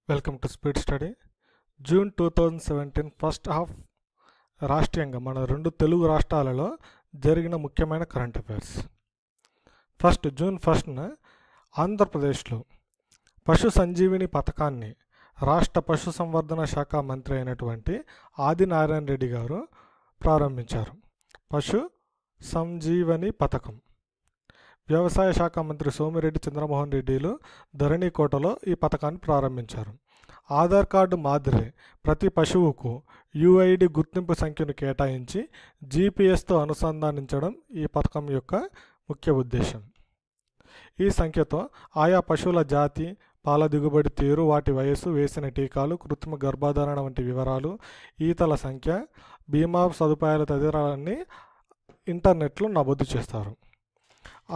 Welcome to speed study. June 2017 first half రాష్ట్రీయంగా మన రెండు తెలుగు రాష్ట్రాలలో జరిగిన ముఖ్యమైన కరెంట్ అఫైర్స్. ఫస్ట్ జూన్ 1న ఆంధ్రప్రదేశ్లో పశు సంజీవిని పథకాన్ని రాష్ట్ర పశు సంవర్ధన శాఖ మంత్రి అయినటువంటి ఆదినారాయణ రెడ్డి గారు ప్రారంభించారు. పశు సంజీవని పథకం వ్యవసాయ శాఖ మంత్రి సోమిరెడ్డి చంద్రమోహన్ రెడ్డిలు ధరణికోటలో ఈ పథకాన్ని ప్రారంభించారు. ఆధార్ కార్డు మాదిరి ప్రతి పశువుకు యుఐడి గుర్తింపు సంఖ్యను కేటాయించి జీపీఎస్తో అనుసంధానించడం ఈ పథకం యొక్క ముఖ్య ఉద్దేశం. ఈ సంఖ్యతో ఆయా పశువుల జాతి, పాల దిగుబడి తీరు, వాటి వయస్సు, వేసిన టీకాలు, కృత్రిమ గర్భధారణ వంటి వివరాలు, ఈతల సంఖ్య, బీమా సదుపాయాల తదితరాలన్నీ ఇంటర్నెట్లో నమోదు చేస్తారు.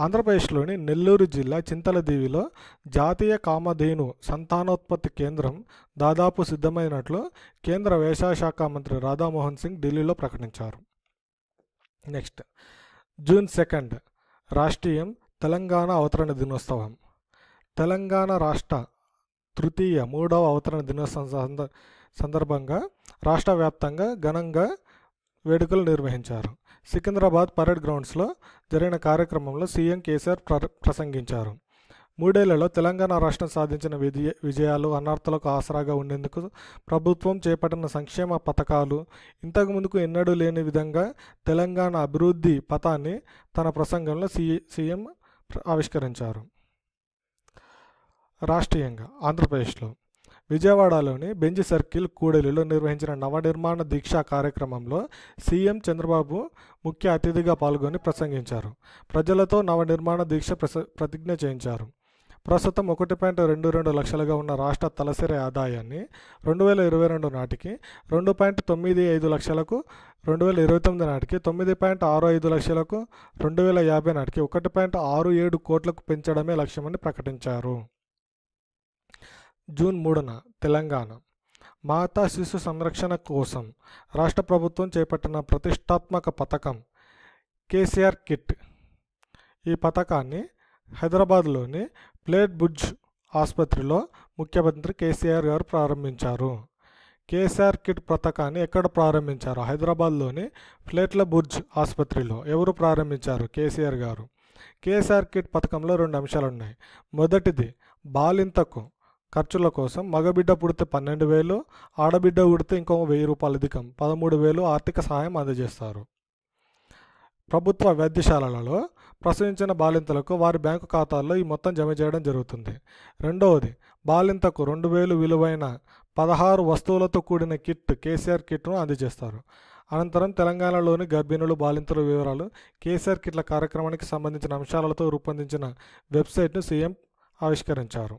ఆంధ్రప్రదేశ్లోని నెల్లూరు జిల్లా చింతలదీవిలో జాతీయ కామధేను సంతానోత్పత్తి కేంద్రం దాదాపు సిద్ధమైనట్లు కేంద్ర వ్యవసాయ శాఖ మంత్రి రాధామోహన్ సింగ్ ఢిల్లీలో ప్రకటించారు. నెక్స్ట్ జూన్ 2 రాష్ట్రీయం తెలంగాణ అవతరణ దినోత్సవం. తెలంగాణ రాష్ట్ర తృతీయ 3వ అవతరణ దినోత్సవం సందర్భంగా రాష్ట్ర వ్యాప్తంగా ఘనంగా వేడుకలు నిర్వహించారు. సికింద్రాబాద్ పరేడ్ గ్రౌండ్స్లో జరిగిన కార్యక్రమంలో సీఎం కేసీఆర్ ప్రసంగించారు. 3 ఏళ్లలో తెలంగాణ రాష్ట్రం సాధించిన విజయాలు, అనర్థాలకు ఆసరాగా ఉండేందుకు ప్రభుత్వం చేపట్టిన సంక్షేమ పథకాలు, ఇంతకుముందుకు ఎన్నడూ లేని విధంగా తెలంగాణ అభివృద్ధి పథాన్ని తన ప్రసంగంలో సీఎం ఆవిష్కరించారు. రాష్ట్రీయంగా ఆంధ్రప్రదేశ్లో విజయవాడలోని బెంజ్ సర్కిల్ కూడలిలో నిర్వహించిన నవనిర్మాణ దీక్ష కార్యక్రమంలో సీఎం చంద్రబాబు ముఖ్య అతిథిగా పాల్గొని ప్రసంగించారు. ప్రజలతో నవనిర్మాణ దీక్ష ప్రతిజ్ఞ చేయించారు. ప్రస్తుతం 1.22 లక్షలుగా ఉన్న రాష్ట్ర తలసరి ఆదాయాన్ని 2022 నాటికి 2.95 లక్షలకు, 2029 నాటికి 9.65 లక్షలకు, 2050 నాటికి 1.67 కోట్లకు పెంచడమే లక్ష్యమని ప్రకటించారు. జూన్ 3న తెలంగాణ మాతా శిశు సంరక్షణ కోసం రాష్ట్ర ప్రభుత్వం చేపట్టిన ప్రతిష్టాత్మక పథకం కేసీఆర్ కిట్. ఈ పథకాన్ని హైదరాబాద్లోని ప్లేట్ బుర్జ్ ఆసుపత్రిలో ముఖ్యమంత్రి కేసీఆర్ గారు ప్రారంభించారు. కేసీఆర్ కిట్ పథకాన్ని ఎక్కడ ప్రారంభించారు? హైదరాబాద్లోని ప్లేట్ల బుర్జ్ ఆసుపత్రిలో. ఎవరు ప్రారంభించారు? కేసీఆర్ గారు. కేసీఆర్ కిట్ పథకంలో 2 అంశాలు ఉన్నాయి. మొదటిది బాలింతకు ఖర్చుల కోసం మగబిడ్డ పుడితే 12,000, ఆడబిడ్డ పుడితే ఇంకో 1,000 రూపాయలు అధికం 13,000 ఆర్థిక సహాయం అందజేస్తారు. ప్రభుత్వ వైద్యశాలలలో ప్రసవించిన బాలింతలకు వారి బ్యాంకు ఖాతాల్లో ఈ మొత్తం జమ చేయడం జరుగుతుంది. రెండవది బాలింతకు 2,000 విలువైన 16 వస్తువులతో కూడిన కిట్, కేసీఆర్ కిట్ను అందజేస్తారు. అనంతరం తెలంగాణలోని గర్భిణులు, బాలింతల వివరాలు, కేసీఆర్ కిట్ల కార్యక్రమానికి సంబంధించిన అంశాలతో రూపొందించిన వెబ్సైట్ను సీఎం ఆవిష్కరించారు.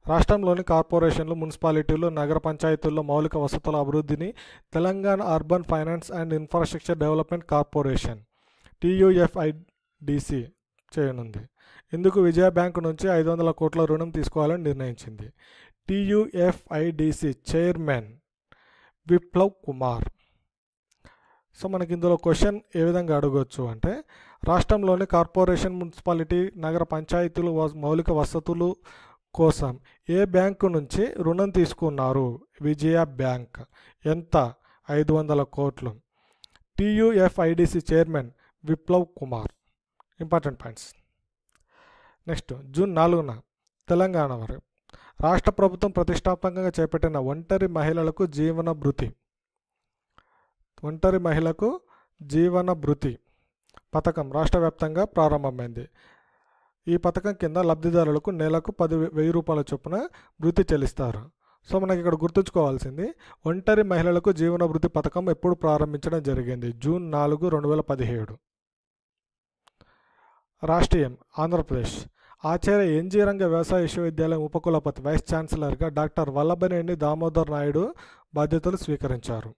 రాష్ట్రంలోని కార్పొరేషన్లు, మున్సిపాలిటీలు, నగర పంచాయతీల్లో మౌలిక వసతుల అభివృద్ధిని Telangana urban finance and infrastructure development corporation TUFIDC చేయనుంది. ఇందుకు విజయ బ్యాంకు నుంచి 500 కోట్ల రుణం తీసుకోవాలని నిర్ణయించింది. TUFIDC chairman Viplav Kumar. So మనకి ఇందులో క్వశ్చన్ ఏ విధంగా అడగవచ్చు అంటే, రాష్ట్రంలోని కార్పొరేషన్, మున్సిపాలిటీ, నగర పంచాయతీలు మౌలిక వసతులు కోసం ఏ బ్యాంకు నుంచి రుణం తీసుకున్నారు? విజయ బ్యాంక్. ఎంత? 500 కోట్లు. TUFIDC chairman Viplav Kumar. Important points. Next June 4న తెలంగాణ వారు రాష్ట్ర ప్రభుత్వం ప్రతిష్టాత్మకంగా చేపట్టిన ఒంటరి మహిళలకు జీవన భృతి పథకం రాష్ట్ర వ్యాప్తంగా ప్రారంభమైంది. ఈ పథకం కింద లబ్ధిదారులకు నెలకు 10,000 రూపాయల చొప్పున భృతి చెల్లిస్తారు. సో మనకి ఇక్కడ గుర్తుంచుకోవాల్సింది, ఒంటరి మహిళలకు జీవన భృతి పథకం ఎప్పుడు ప్రారంభించడం జరిగింది? జూన్ 4, 2017. రాష్ట్రీయం ఆంధ్రప్రదేశ్ ఆచార్య ఎన్జీ రంగ వ్యవసాయ విశ్వవిద్యాలయం ఉపకులపతి, వైస్ ఛాన్సలర్గా డాక్టర్ వల్లభనేని దామోదర్ నాయుడు బాధ్యతలు స్వీకరించారు.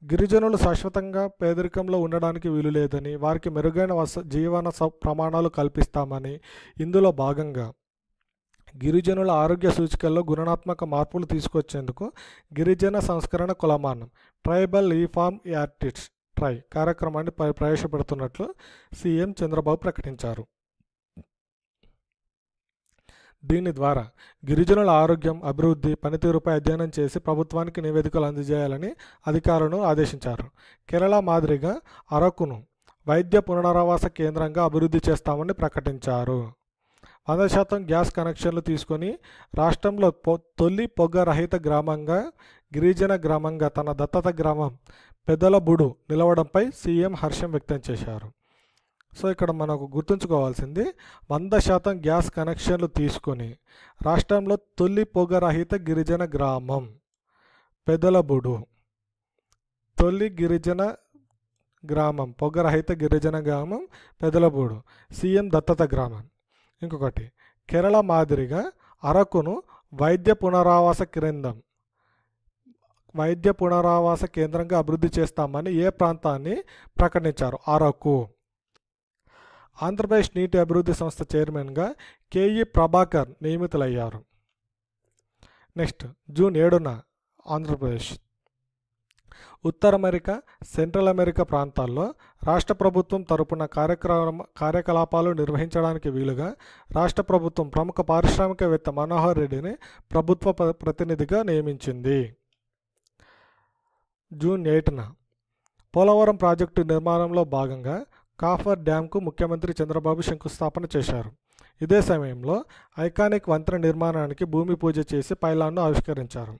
గిరిజనులు శాశ్వతంగా పేదరికంలో ఉండడానికి వీలు లేదని, వారికి మెరుగైన జీవన ప్రమాణాలు కల్పిస్తామని, ఇందులో భాగంగా గిరిజనుల ఆరోగ్య సూచికల్లో గుణాత్మక మార్పులు తీసుకొచ్చేందుకు గిరిజన సంస్కరణ కులమానం ట్రైబల్ రీఫార్మ్ యాక్ట్స్ ట్రై కార్యక్రమాన్ని ప్రవేశపెడుతున్నట్లు సీఎం చంద్రబాబు ప్రకటించారు. దీని ద్వారా గిరిజనుల ఆరోగ్యం, అభివృద్ధి, పనితీరుపై అధ్యయనం చేసి ప్రభుత్వానికి నివేదికలు అందజేయాలని అధికారులను ఆదేశించారు. కేరళ మాదిరిగా అరకును వైద్య పునరావాస కేంద్రంగా అభివృద్ధి చేస్తామని ప్రకటించారు. 100% గ్యాస్ కనెక్షన్లు తీసుకొని రాష్ట్రంలో తొలి పొగ రహిత గ్రామంగా, గిరిజన గ్రామంగా తన దత్తత గ్రామం పెదలబుడు నిలవడంపై సీఎం హర్షం వ్యక్తం చేశారు. సో ఇక్కడ మనకు గుర్తుంచుకోవాల్సింది 100% గ్యాస్ కనెక్షన్లు తీసుకొని రాష్ట్రంలో తొలి పొగ రహిత గిరిజన గ్రామం పెదలబుడు, తొలి గిరిజన గ్రామం, పొగరహిత గిరిజన గ్రామం పెదలబూడు, సీఎం దత్తత గ్రామం. ఇంకొకటి, కేరళ మాదిరిగా అరకును వైద్య పునరావాస కేంద్రంగా అభివృద్ధి చేస్తామని ఏ ప్రాంతాన్ని ప్రకటించారు? అరకు. ఆంధ్రప్రదేశ్ నీటి అభివృద్ధి సంస్థ చైర్మన్గా కేఈ ప్రభాకర్ నియమితులయ్యారు. నెక్స్ట్, జూన్ 7న ఆంధ్రప్రదేశ్ ఉత్తర అమెరికా, సెంట్రల్ అమెరికా ప్రాంతాల్లో రాష్ట్ర ప్రభుత్వం తరపున కార్యకలాపాలు నిర్వహించడానికి వీలుగా రాష్ట్ర ప్రభుత్వం ప్రముఖ పారిశ్రామికవేత్త మనోహర్ రెడ్డిని ప్రభుత్వ ప్రతినిధిగా నియమించింది. జూన్ 8న పోలవరం ప్రాజెక్టు నిర్మాణంలో భాగంగా కాఫర్ డ్యాంకు ముఖ్యమంత్రి చంద్రబాబు శంకుస్థాపన చేశారు. ఇదే సమయంలో ఐకానిక్ వంతెన నిర్మాణానికి భూమి పూజ చేసి పైలాన్ను ఆవిష్కరించారు.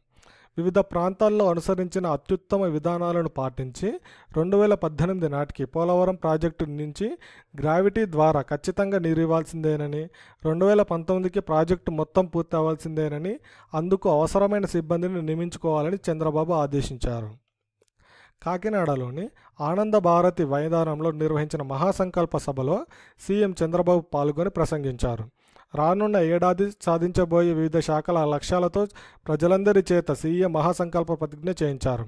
వివిధ ప్రాంతాల్లో అనుసరించిన అత్యుత్తమ విధానాలను పాటించి 2018 నాటికి పోలవరం ప్రాజెక్టు నుంచి గ్రావిటీ ద్వారా ఖచ్చితంగా నీరు ఇవ్వాల్సిందేనని, 2019కి ప్రాజెక్టు మొత్తం పూర్తి అవ్వాల్సిందేనని, అందుకు అవసరమైన సిబ్బందిని నియమించుకోవాలని చంద్రబాబు ఆదేశించారు. కాకినాడలోని ఆనంద భారతి మైదానంలో నిర్వహించిన మహాసంకల్ప సభలో సీఎం చంద్రబాబు పాల్గొని ప్రసంగించారు. రానున్న ఏడాది సాధించబోయే వివిధ శాఖల లక్ష్యాలతో ప్రజలందరి చేత సీఎం మహాసంకల్ప ప్రతిజ్ఞ చేయించారు.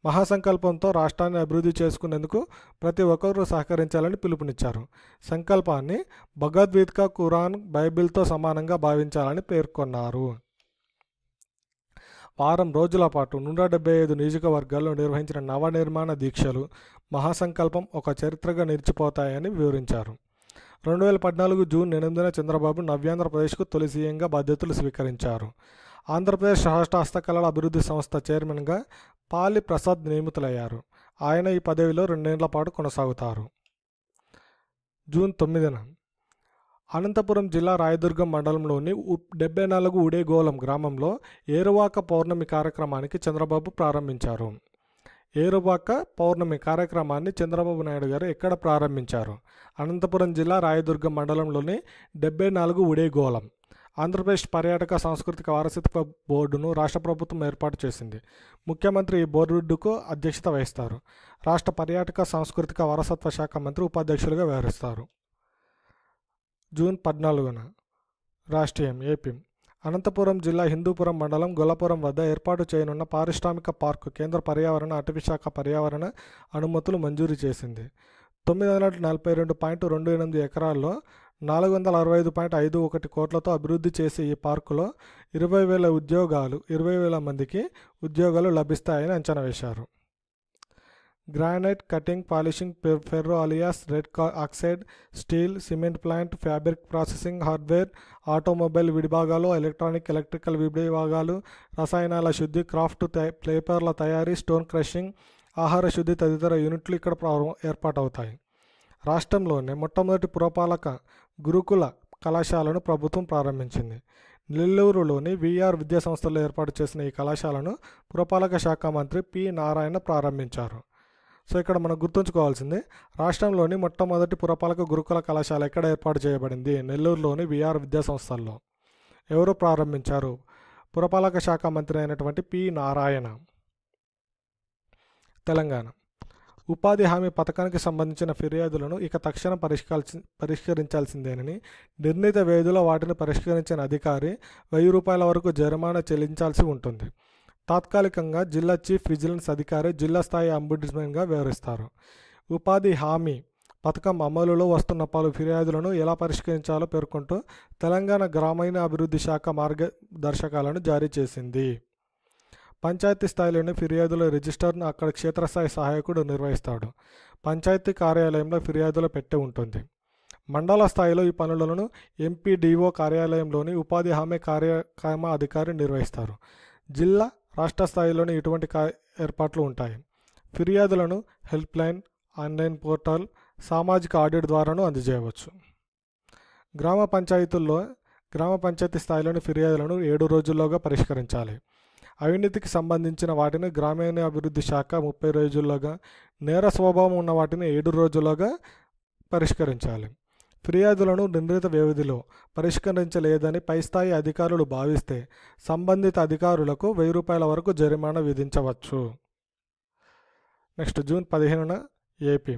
మహాసంకల్పంతో రాష్ట్రాన్ని అభివృద్ధి చేసుకునేందుకు ప్రతి ఒక్కరూ సహకరించాలని పిలుపునిచ్చారు. సంకల్పాన్ని భగవద్గీత, ఖురాన్, బైబిల్తో సమానంగా భావించాలని పేర్కొన్నారు. వారం రోజుల పాటు 175 నియోజకవర్గాల్లో నిర్వహించిన నవనిర్మాణ దీక్షలు మహాసంకల్పం ఒక చరిత్రగా నిలిచిపోతాయని వివరించారు. 2014 జూన్ 8న చంద్రబాబు నవ్యాంధ్రప్రదేశ్కు తొలి సీఎంగా బాధ్యతలు స్వీకరించారు. ఆంధ్రప్రదేశ్ రాష్ట్ర హస్తకళల అభివృద్ధి సంస్థ చైర్మన్గా పాలి ప్రసాద్ నియమితులయ్యారు. ఆయన ఈ పదవిలో 2 ఏళ్ల పాటు కొనసాగుతారు. జూన్ 9న అనంతపురం జిల్లా రాయదుర్గం మండలంలోని 74 ఉడేగోళం గ్రామంలో ఏరువాక పౌర్ణమి కార్యక్రమానికి చంద్రబాబు ప్రారంభించారు. ఏరువాక పౌర్ణమి కార్యక్రమాన్ని చంద్రబాబు నాయుడు గారు ఎక్కడ ప్రారంభించారు? అనంతపురం జిల్లా రాయదుర్గం మండలంలోని 74 ఉడేగోళం. ఆంధ్రప్రదేశ్ పర్యాటక సాంస్కృతిక వారసత్వ బోర్డును రాష్ట్ర ప్రభుత్వం ఏర్పాటు చేసింది. ముఖ్యమంత్రి ఈ బోర్డుకు అధ్యక్షత వహిస్తారు. రాష్ట్ర పర్యాటక సాంస్కృతిక వారసత్వ శాఖ మంత్రి ఉపాధ్యక్షులుగా వ్యవహరిస్తారు. జూన్ 14న రాష్ట్రీయం ఏపీ అనంతపురం జిల్లా హిందూపురం మండలం గొల్లపురం వద్ద ఏర్పాటు చేయనున్న పారిశ్రామిక పార్కు కేంద్ర పర్యావరణ, అటవీ శాఖ పర్యావరణ అనుమతులు మంజూరు చేసింది. 942.28 ఎకరాల్లో 465.51 కోట్లతో అభివృద్ధి చేసే ఈ పార్కులో 20,000 మందికి ఉద్యోగాలు లభిస్తాయని అంచనా వేశారు. Granite, cutting, polishing, ferro alloys, red oxide, steel, cement plant, fabric processing, hardware, automobile విడిభాగాలు, ఎలక్ట్రికల్ విడిభాగాలు, రసాయనాల శుద్ధి, క్రాఫ్ట్, పేపర్ల తయారీ, స్టోన్ క్రషింగ్, ఆహార శుద్ధి తదితర యూనిట్లు ఇక్కడ ఏర్పాటవుతాయి. రాష్ట్రంలోనే మొట్టమొదటి పురపాలక గురుకుల కళాశాలను ప్రభుత్వం ప్రారంభించింది. నెల్లూరులోని విఆర్ విద్యాసంస్థలో ఏర్పాటు చేసిన ఈ కళాశాలను పురపాలక శాఖ మంత్రి పి నారాయణ ప్రారంభించారు. సో ఇక్కడ మనం గుర్తుంచుకోవాల్సింది, రాష్ట్రంలోని మొట్టమొదటి పురపాలక గురుకుల కళాశాల ఎక్కడ ఏర్పాటు చేయబడింది? నెల్లూరులోని విఆర్ విద్యాసంస్థల్లో. ఎవరు ప్రారంభించారు? పురపాలక శాఖ మంత్రి అయినటువంటి పి నారాయణ. తెలంగాణ ఉపాధి హామీ పథకానికి సంబంధించిన ఫిర్యాదులను ఇక తక్షణం పరిష్కరించాల్సిందేనని, నిర్ణీత వ్యవధిలో వాటిని పరిష్కరించిన అధికారి 1000 రూపాయల వరకు జరిమానా చెల్లించాల్సి ఉంటుంది. తాత్కాలికంగా జిల్లా చీఫ్ విజిలెన్స్ అధికారి జిల్లా స్థాయి అంబుడ్స్మెన్గా వ్యవహరిస్తారు. ఉపాధి హామీ పథకం అమలులో వస్తున్న పలు ఫిర్యాదులను ఎలా పరిష్కరించాలో పేర్కొంటూ తెలంగాణ గ్రామీణ అభివృద్ధి శాఖ మార్గదర్శకాలను జారీ చేసింది. పంచాయతీ స్థాయిలోని ఫిర్యాదుల రిజిస్టర్ను అక్కడ క్షేత్రస్థాయి సహాయకుడు నిర్వహిస్తాడు. పంచాయతీ కార్యాలయంలో ఫిర్యాదుల పెట్టె ఉంటుంది. మండల స్థాయిలో ఈ పనులను ఎంపీడీఓ కార్యాలయంలోని ఉపాధి హామీ కార్యక్రమ అధికారి నిర్వహిస్తారు. జిల్లా, రాష్ట్ర స్థాయిలోని ఇటువంటి ఏర్పాట్లు ఉంటాయి. ఫిర్యాదులను హెల్ప్ లైన్, ఆన్లైన్ పోర్టల్, సామాజిక ఆడిట్ ద్వారాను అందజేయవచ్చు. గ్రామ పంచాయతీ స్థాయిలోని ఫిర్యాదులను 7 రోజుల్లోగా పరిష్కరించాలి. అవినీతికి సంబంధించిన వాటిని గ్రామీణాభివృద్ధి శాఖ 30 రోజుల్లోగా, నేర స్వభావం ఉన్న వాటిని 7 రోజుల్లోగా పరిష్కరించాలి. ఫిర్యాదులను నిర్ణీత వ్యవధిలో పరిష్కరించలేదని పై స్థాయి అధికారులు భావిస్తే సంబంధిత అధికారులకు ₹1000 వరకు జరిమానా విధించవచ్చు. నెక్స్ట్ జూన్ 15న ఏపీ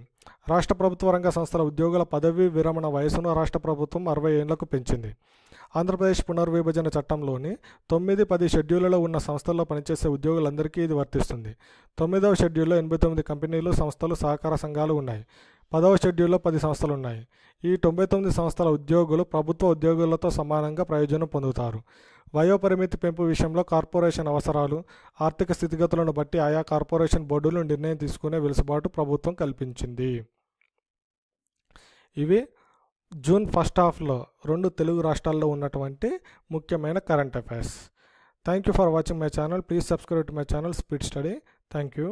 రాష్ట్ర ప్రభుత్వ రంగ సంస్థల ఉద్యోగుల పదవీ విరమణ వయసును రాష్ట్ర ప్రభుత్వం 60 ఏళ్లకు పెంచింది. ఆంధ్రప్రదేశ్ పునర్విభజన చట్టంలోని 9, 10 షెడ్యూళ్లలో ఉన్న సంస్థల్లో పనిచేసే ఉద్యోగులందరికీ ఇది వర్తిస్తుంది. 9వ షెడ్యూల్లో 89 కంపెనీలు, సంస్థలు, సహకార సంఘాలు ఉన్నాయి. 10వ షెడ్యూల్లో 10 సంస్థలు ఉన్నాయి. ఈ 99 సంస్థల ఉద్యోగులు ప్రభుత్వ ఉద్యోగులతో సమానంగా ప్రయోజనం పొందుతారు. వయోపరిమితి పెంపు విషయంలో కార్పొరేషన్ అవసరాలు, ఆర్థిక స్థితిగతులను బట్టి ఆయా కార్పొరేషన్ బోర్డులు నిర్ణయం తీసుకునే వెసులుబాటు ప్రభుత్వం కల్పించింది. ఇవి జూన్ ఫస్ట్ హాఫ్లో 2 తెలుగు రాష్ట్రాల్లో ఉన్నటువంటి ముఖ్యమైన current affairs. Thank you for watching my channel. Please subscribe to my channel speed study. Thank you.